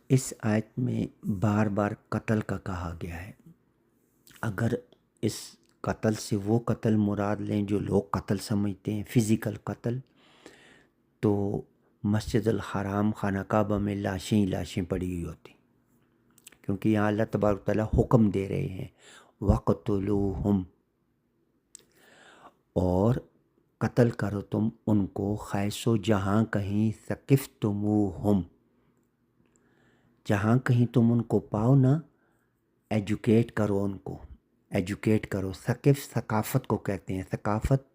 اس آیت میں بار بار قتل کا کہا گیا ہے۔ اگر اس قتل سے وہ قتل مراد لیں جو لوگ قتل سمجھتے ہیں، فزیکل قتل، تو مسجد الحرام خانہ کعبہ میں لاشیں ہی لاشیں پڑی ہوئی ہوتی، کیونکہ یہاں اللہ تبارک تعالیٰ حکم دے رہے ہیں وَقْتُلُوهُمْ، اور قتل کرو تم ان کو حیث و جہاں کہیں ثقفتموہم، جہاں کہیں تم ان کو پاؤ نا، ایجوکیٹ کرو ان کو، ایجوکیٹ کرو۔ ثقافت کو کہتے ہیں۔ ثقافت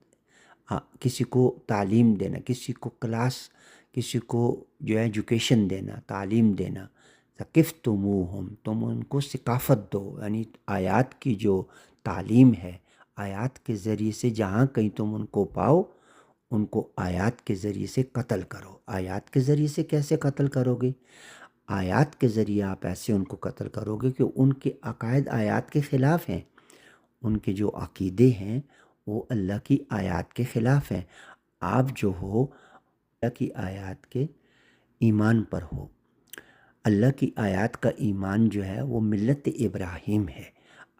کسی کو تعلیم دینا، کسی کو کلاس، کسی کو جو ہے ایجوکیشن دینا، تعلیم دینا۔ ثقفتموہم، تم ان کو ثقافت دو، یعنی آیات کی جو تعلیم ہے، آیات کے ذریعے سے جہاں کہیں تم ان کو پاؤ، ان کو آیات کے ذریعے سے قتل کرو۔ آیات کے ذریعے سے کیسے قتل کرو گے؟ آیات کے ذریعے آپ ایسے ان کو قتل کرو گے کہ ان کے عقائد آیات کے خلاف ہیں، ان کے جو عقیدے ہیں وہ اللہ کی آیات کے خلاف ہیں۔ آپ جو ہو اللہ کی آیات کے ایمان پر ہو۔ اللہ کی آیات کا ایمان جو ہے وہ ملت ابراہیم ہے۔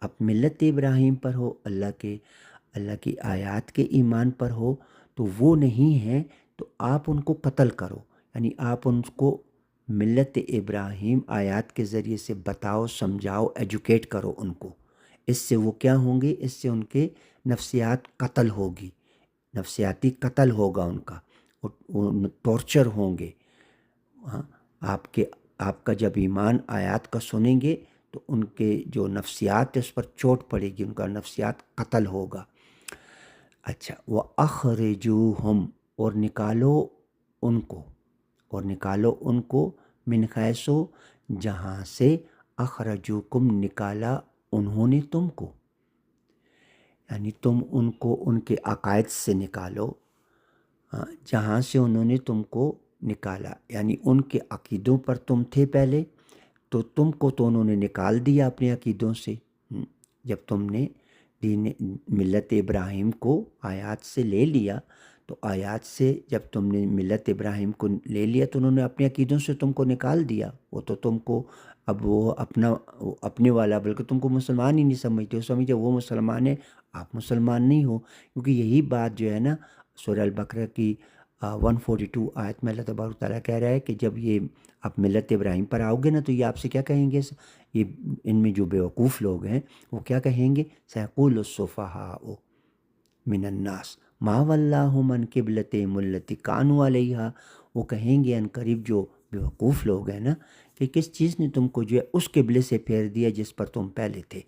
آپ ملت ابراہیم پر ہو، اللہ کی آیات کے ایمان پر ہو، تو وہ نہیں ہیں تو آپ ان کو قتل کرو، یعنی آپ ان کو ملت ابراہیم آیات کے ذریعے سے بتاؤ، سمجھاؤ، ایجوکیٹ کرو ان کو۔ اس سے وہ کیا ہوں گے؟ اس سے ان کے نفسیات قتل ہوگی، نفسیاتی قتل ہوگا ان کا، ٹارچر ہوں گے۔ ہاں، آپ کا جب ایمان آیات کا سنیں گے تو ان کے جو نفسیات اس پر چوٹ پڑے گی، ان کا نفسیات قتل ہوگا۔ اچھا، وَأَخْرِجُوهُمْ، اور نکالو ان کو، اور نکالو ان کو من حیث، جہاں سے اخرجوکم، نکالا انہوں نے تم کو، یعنی تم ان کو ان کے عقائد سے نکالو، جہاں سے انہوں نے تم کو نکالا، یعنی ان کے عقیدوں پر تم تھے پہلے، تو تم کو تو انہوں نے نکال دیا اپنے عقیدوں سے۔ جب تم نے دین ملت ابراہیم کو آیات سے لے لیا، تو آیات سے جب تم نے ملت ابراہیم کو لے لیا تو انہوں نے اپنے عقیدوں سے تم کو نکال دیا۔ وہ تو تم کو اب وہ اپنے والا، بلکہ تم کو مسلمان ہی نہیں سمجھتے، وہ سمجھتے وہ مسلمان ہے، آپ مسلمان نہیں ہو۔ کیونکہ یہی بات جو ہے نا سورہ البقرہ کی 142 آیت میں اللہ تبارک تعالیٰ کہہ رہا ہے کہ جب یہ آپ ملت ابراہیم پر آؤ گے نا تو یہ آپ سے کیا کہیں گے؟ یہ ان میں جو بیوقوف لوگ ہیں وہ کیا کہیں گے؟ سَيَقُولُ السُّفَهَاءُ مِنَ النَّاسِ مَا وَلَّاهُمْ عَنْ قِبْلَتِهِمُ الَّتِي كَانُوا عَلَيْهَا، وہ کہیں گے ان قریب جو بیوقوف لوگ ہیں نا کہ کس چیز نے تم کو جو ہے اس قبلے سے پھیر دیا جس پر تم پہلے تھے،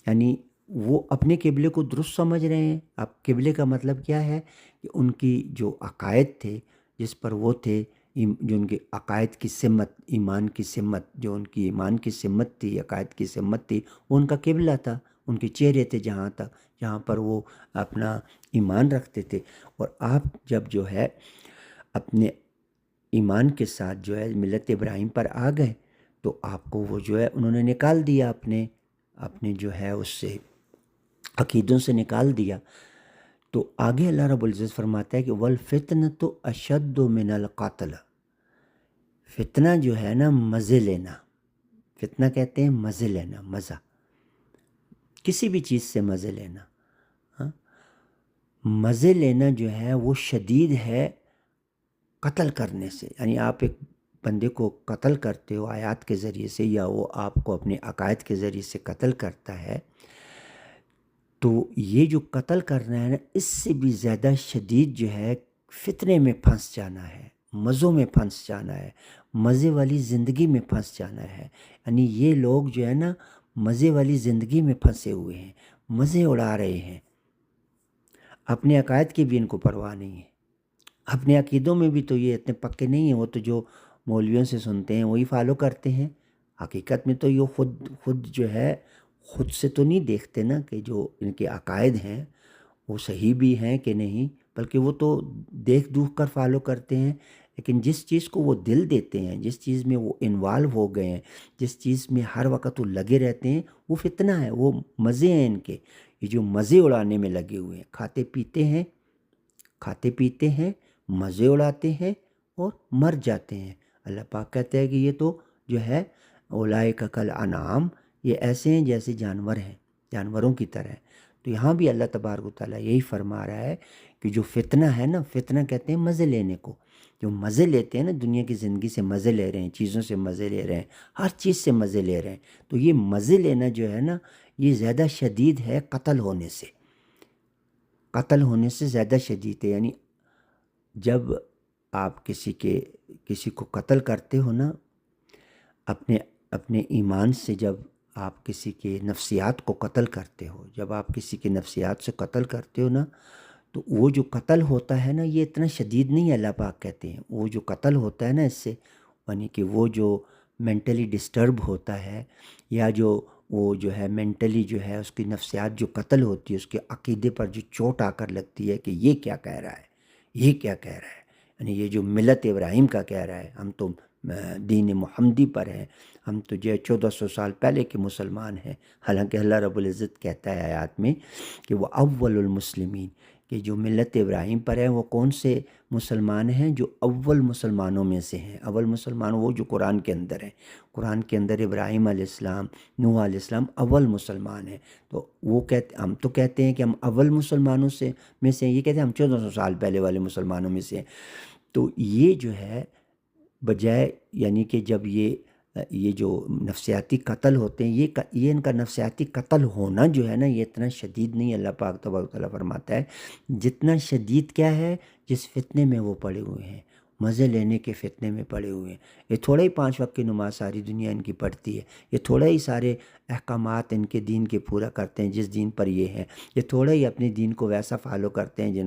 یعنی وہ اپنے قبلے کو درست سمجھ رہے ہیں۔ اب قبلے کا مطلب کیا ہے؟ کہ ان کی جو عقائد تھے، جس پر وہ تھے، جو ان کے عقائد کی سمت، ایمان کی سمت، جو ان کی ایمان کی سمت تھی، عقائد کی سمت تھی، وہ ان کا قبلہ تھا، ان کے چہرے تھے جہاں پر وہ اپنا ایمان رکھتے تھے۔ اور آپ جب جو ہے اپنے ایمان کے ساتھ جو ہے ملت ابراہیم پر آ گئے تو آپ کو وہ جو ہے انہوں نے نکال دیا، اپنے جو ہے اس سے عقیدوں سے نکال دیا۔ تو آگے اللہ رب العزت فرماتا ہے کہ وَالْفِتْنَةُ أَشَدُّ مِنَ الْقَتْلِ، فتنہ جو ہے نا مزے لینا، فتنہ کہتے ہیں مزے لینا، مزہ، کسی بھی چیز سے مزے لینا، ہاں، مزے لینا جو ہے وہ شدید ہے قتل کرنے سے۔ یعنی آپ ایک بندے کو قتل کرتے ہو آیات کے ذریعے سے، یا وہ آپ کو اپنے عقائد کے ذریعے سے قتل کرتا ہے، تو یہ جو قتل کرنا ہے نا اس سے بھی زیادہ شدید جو ہے فتنے میں پھنس جانا ہے، مزوں میں پھنس جانا ہے، مزے والی زندگی میں پھنس جانا ہے۔ یعنی یہ لوگ جو ہے نا مزے والی زندگی میں پھنسے ہوئے ہیں، مزے اڑا رہے ہیں، اپنے عقائد کی بھی ان کو پرواہ نہیں ہے، اپنے عقیدوں میں بھی تو یہ اتنے پکے نہیں ہیں، وہ تو جو مولویوں سے سنتے ہیں وہی فالو کرتے ہیں۔ حقیقت میں تو یہ خود جو ہے خود سے تو نہیں دیکھتے نا کہ جو ان کے عقائد ہیں وہ صحیح بھی ہیں کہ نہیں، بلکہ وہ تو دیکھ دوکھ کر فالو کرتے ہیں۔ لیکن جس چیز کو وہ دل دیتے ہیں، جس چیز میں وہ انوالو ہو گئے ہیں، جس چیز میں ہر وقت وہ لگے رہتے ہیں، وہ فتنہ ہے، وہ مزے ہیں ان کے۔ یہ جو مزے اڑانے میں لگے ہوئے ہیں، کھاتے پیتے ہیں، مزے اڑاتے ہیں اور مر جاتے ہیں۔ اللہ پاک کہتے ہیں کہ یہ تو جو ہے اولئک کالانعام، یہ ایسے ہیں جیسے جانور ہیں، جانوروں کی طرح ہیں۔ تو یہاں بھی اللہ تبارک و تعالیٰ یہی فرما رہا ہے کہ جو فتنہ ہے نا، فتنہ کہتے ہیں مزے لینے کو، جو مزے لیتے ہیں نا، دنیا کی زندگی سے مزے لے رہے ہیں، چیزوں سے مزے لے رہے ہیں، ہر چیز سے مزے لے رہے ہیں، تو یہ مزے لینا جو ہے نا، یہ زیادہ شدید ہے قتل ہونے سے، قتل ہونے سے زیادہ شدید ہے۔ یعنی جب آپ کسی کو قتل کرتے ہو نا، اپنے ایمان سے، جب آپ کسی کے نفسیات کو قتل کرتے ہو، جب آپ کسی کے نفسیات سے قتل کرتے ہو نا، تو وہ جو قتل ہوتا ہے نا، یہ اتنا شدید نہیں ہے، اللہ پاک کہتے ہیں وہ جو قتل ہوتا ہے نا اس سے، یعنی کہ وہ جو مینٹلی ڈسٹرب ہوتا ہے، یا وہ جو ہے مینٹلی جو ہے اس کی نفسیات جو قتل ہوتی ہے، اس کے عقیدے پر جو چوٹ آ کر لگتی ہے کہ یہ کیا کہہ رہا ہے، یہ کیا کہہ رہا ہے، یعنی یہ جو ملت ابراہیم کا کہہ رہا ہے، ہم تو دین محمدی پر ہیں، ہم تو جو 1400 سال پہلے کے مسلمان ہیں، حالانکہ اللہ رب العزت کہتا ہے آیات میں کہ وہ اول المسلمین، کہ جو ملت ابراہیم پر ہیں وہ کون سے مسلمان ہیں؟ جو اول مسلمانوں میں سے ہیں۔ اول مسلمان وہ جو قرآن کے اندر ہیں، قرآن کے اندر ابراہیم علیہ السلام، نوح علیہ السلام اول مسلمان ہیں۔ تو وہ ہم تو کہتے ہیں کہ ہم اول مسلمانوں میں سے ہیں، یہ کہتے ہیں ہم 1400 سال پہلے والے مسلمانوں میں سے ہیں۔ تو یہ جو ہے بجائے، یعنی کہ جب یہ جو نفسیاتی قتل ہوتے ہیں، یہ ان کا نفسیاتی قتل ہونا جو ہے نا، یہ اتنا شدید نہیں، اللہ پاک تبارک و تعالیٰ فرماتا ہے جتنا شدید کیا ہے، جس فتنے میں وہ پڑے ہوئے ہیں، مزے لینے کے فتنے میں پڑے ہوئے ہیں۔ یہ تھوڑا ہی 5 وقت کی نماز ساری دنیا ان کی پڑھتی ہے، یہ تھوڑا ہی سارے احکامات ان کے دین کے پورا کرتے ہیں جس دین پر یہ ہے، یہ تھوڑا ہی اپنے دین کو ویسا فالو کرتے ہیں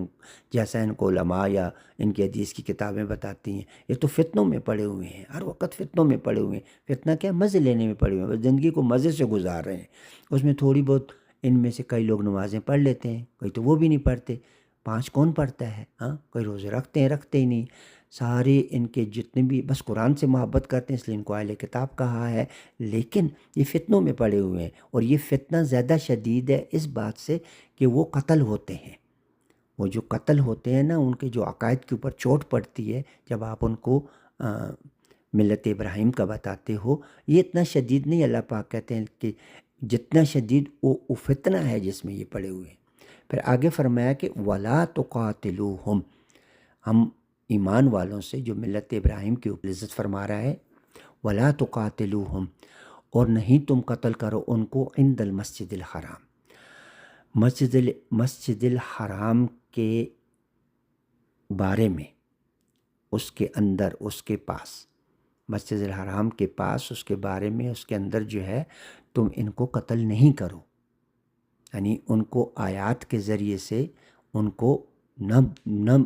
جیسا ان کو علماء یا ان کی حدیث کی کتابیں بتاتی ہیں۔ یہ تو فتنوں میں پڑے ہوئے ہیں، ہر وقت فتنوں میں پڑے ہوئے ہیں۔ فتنہ کیا؟ مزے لینے میں پڑے ہوئے ہیں، زندگی کو مزے سے گزار رہے ہیں، اس میں تھوڑی بہت ان میں سے کئی لوگ نمازیں پڑھ لیتے ہیں، کوئی تو وہ بھی نہیں پڑھتے، 5 کون پڑھتا ہے؟ ہاں، کوئی روزے رکھتے ہی نہیں، سارے ان کے جتنے بھی بس قرآن سے محبت کرتے ہیں، اس لیے ان کو اہل کتاب کہا ہے، لیکن یہ فتنوں میں پڑے ہوئے ہیں۔ اور یہ فتنہ زیادہ شدید ہے اس بات سے کہ وہ قتل ہوتے ہیں، وہ جو قتل ہوتے ہیں نا، ان کے جو عقائد کے اوپر چوٹ پڑتی ہے جب آپ ان کو ملت ابراہیم کا بتاتے ہو، یہ اتنا شدید نہیں، اللہ پاک کہتے ہیں کہ جتنا شدید وہ فتنہ ہے جس میں یہ پڑے ہوئے ہیں۔ پھر آگے فرمایا کہ وَلَا تُقَاتِلُوهُمْ، ہم ایمان والوں سے جو ملت ابراہیم کی اوپر عزت فرما رہا ہے، وَلَا تُقَاتِلُوهُمْ، اور نہیں تم قتل کرو ان کو عند المسجد الحرام، مسجد الحرام کے بارے میں، اس کے اندر، اس کے پاس، مسجد الحرام کے پاس، اس کے بارے میں، اس کے اندر جو ہے تم ان کو قتل نہیں کرو، یعنی ان کو آیات کے ذریعے سے ان کو نہ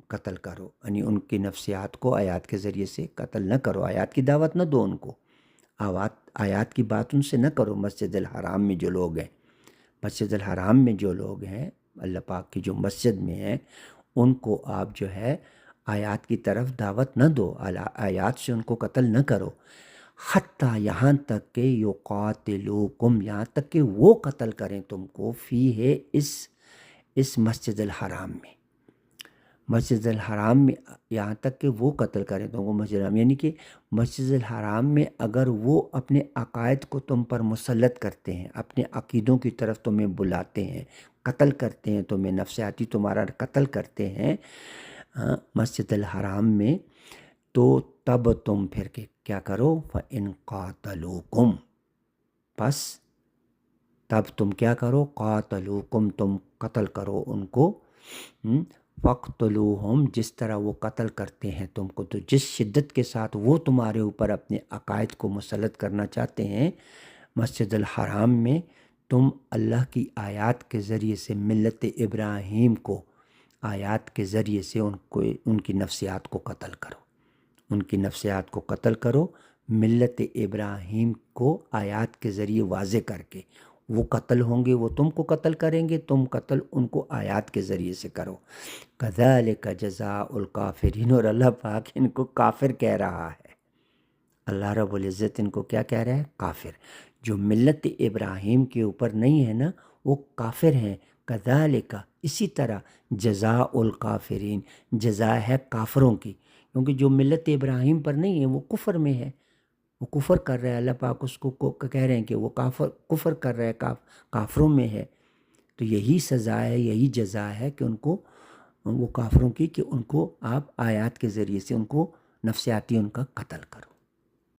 قتل کرو، یعنی ان کی نفسیات کو آیات کے ذریعے سے قتل نہ کرو، آیات کی دعوت نہ دو ان کو، آیات کی بات ان سے نہ کرو۔ مسجد الحرام میں جو لوگ ہیں، مسجد الحرام میں جو لوگ ہیں، اللہ پاک کی جو مسجد میں ہیں، ان کو آپ جو ہے آیات کی طرف دعوت نہ دو، آیات سے ان کو قتل نہ کرو، حتیٰ یہاں تک کہ یقاتلوکم، یہاں تک کہ وہ قتل کریں تم کو، فیہ، اس مسجد الحرام میں، مسجد الحرام میں، یہاں تک کہ وہ قتل کریں تم کو مسجد الحرام، یعنی کہ مسجد الحرام میں اگر وہ اپنے عقائد کو تم پر مسلط کرتے ہیں، اپنے عقیدوں کی طرف تمہیں بلاتے ہیں، قتل کرتے ہیں تمہیں، نفسیاتی تمہارا قتل کرتے ہیں مسجد الحرام میں، تو تب تم پھر کیا کرو؟ فَإِن قَاتَلُوكُمْ، پس تب تم کیا کرو؟ قاتلوکم، تم قتل کرو ان کو، فَاقْتُلُوهُمْ، جس طرح وہ قتل کرتے ہیں تم کو، تو جس شدت کے ساتھ وہ تمہارے اوپر اپنے عقائد کو مسلط کرنا چاہتے ہیں مسجد الحرام میں، تم اللہ کی آیات کے ذریعے سے ملت ابراہیم کو، آیات کے ذریعے سے ان کی نفسیات کو قتل کرو، ان کی نفسیات کو قتل کرو، ملت ابراہیم کو آیات کے ذریعے واضح کر کے، وہ قتل ہوں گے، وہ تم کو قتل کریں گے، تم قتل ان کو آیات کے ذریعے سے کرو۔ کَذَلِكَ جَزَاءُ الْكَافِرِينَ، اور اللہ پاک ان کو کافر کہہ رہا ہے، اللہ رب العزت ان کو کیا کہہ رہا ہے؟ کافر۔ جو ملت ابراہیم کے اوپر نہیں ہے نا، وہ کافر ہیں۔ کذالک، اسی طرح، جزاء الکافرین، جزا ہے کافروں کی، کیونکہ جو ملت ابراہیم پر نہیں ہے وہ کفر میں ہے، وہ کفر کر رہا ہے، اللہ پاک اس کو کہہ رہے ہیں کہ وہ کفر کر رہا ہے، کافروں میں ہے، تو یہی سزا ہے، یہی جزا ہے کہ ان کو، وہ کافروں کی، کہ ان کو آپ آیات کے ذریعے سے ان کو نفسیاتی ان کا قتل کرو۔